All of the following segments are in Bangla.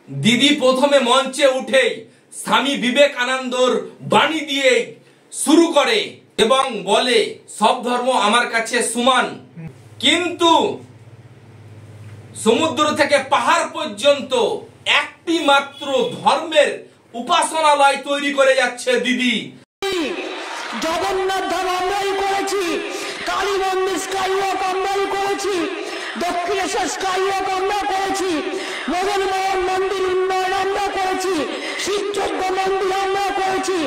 দিদি প্রথমে মঞ্চে উঠেই স্বামী বিবেকানন্দর বাণী দিয়ে শুরু করে এবং বলে সব ধর্ম আমার কাছে সমান। কিন্তু সমুদ্র থেকে পাহাড় পর্যন্ত একটি মাত্র ধর্মের উপাসনালয় তৈরি করে যাচ্ছে দিদি। জগন্নাথ ধাম আমরাই করেছি, কালী মন্দির স্কাইওয়াক আমরাই করেছি, দক্ষিণেশ্বর স্কাইওয়াক আমরা করেছি, মদন মোহন মন্দির উন্নয়ন আমরা করেছি, শিবযজ্ঞ মন্দির আমরা করেছি,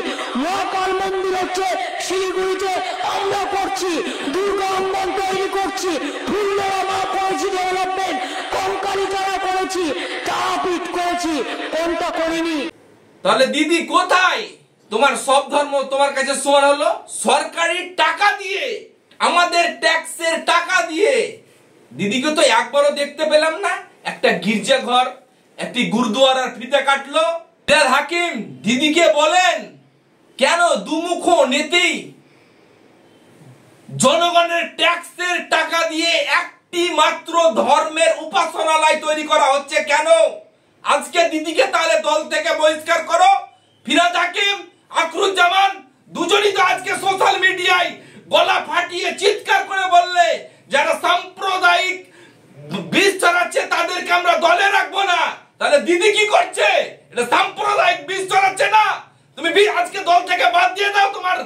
মহাকাল মন্দির হচ্ছে শিলিগুড়িতে আমরা করছি, দুর্গা অঙ্গন তৈরি করছি, ফুল্লরা মা করেছি ডেভেলপমেন্ট, কঙ্কালী যারা করেছি, তারাপীঠ করেছি, কোনটা করিনি? তাহলে দিদি কোথায় তোমার সব ধর্ম তোমার কাছে সমান হলো? সরকারি টাকা দিয়ে, আমাদের ট্যাক্সের টাকা দিয়ে। দিদিকে তো একবারও দেখতে পেলাম না। একটা গির্জা ঘর, একটি গুরুদুয়ারার ফিতে কাটলো। ফিরহাদ হাকিম দিদিকে বলেন কেন দুমুখ নীতি? জনগণের ট্যাক্সের টাকা দিয়ে একটি মাত্র ধর্মের উপাসনালয় তৈরি করা হচ্ছে কেন? আজকে দিদিকে তাহলে দল থেকে বহিষ্কার করো। ফিরহাদ হাকিম, আকরুজ্জামান দুজনই তো আজকে সোশ্যাল মিডিয়ায় গলা ফাটিয়ে চিৎকার করে বললে যারা সাম্প্রদায়িক বীজ ছড়াচ্ছে তাদেরকে আমরা দলে রাখবো না। তাহলে দিদি কি করছে? এটা সাম্প্রদায়িক বীজ ছড়াচ্ছে না? তুমি আজকে দল থেকে বাদ দিয়ে দাও। তোমার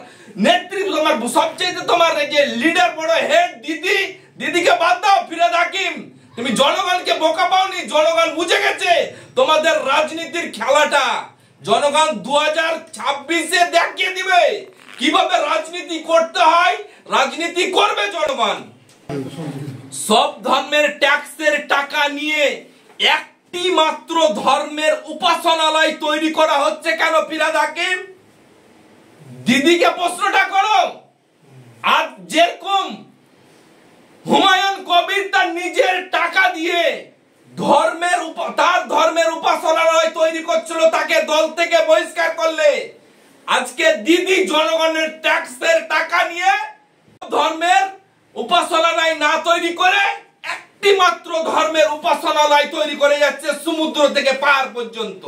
নেতৃত্ব, তোমার সবচেয়ে তোমার এই যে লিডার, বড় হেড দিদি, দিদিকে বাদ দাও। ফিরহাদ হাকিম, তুমি জনগণকে বোকা পাওনি, জনগণ বুঝে গেছে তোমাদের রাজনীতির খেলাটা। জনগণ 2026-এ দেখিয়ে দিবে কিভাবে রাজনীতি করতে হয়। রাজনীতি করবে জনগণ। সব ধর্মের ট্যাক্সের টাকা নিয়ে একটি মাত্র ধর্মের উপাসনালয় তৈরি করা হচ্ছে কেন? ফিরহাদ হাকিম, দিদিকে প্রশ্নটা করো। আর যেরকম হুমায়ুন কবির তার নিজের টাকা দিয়ে তার ধর্মের উপাসনালয় তৈরি করছিল, তাকে দল থেকে বহিষ্কার করলে, আজকে দিদি জনগণের ট্যাক্সের টাকা নিয়ে ধর্মের উপাসনালয় না তৈরি করে একটি মাত্র ধর্মের উপাসনালয় তৈরি করে যাচ্ছে সমুদ্র থেকে পাহাড় পর্যন্ত।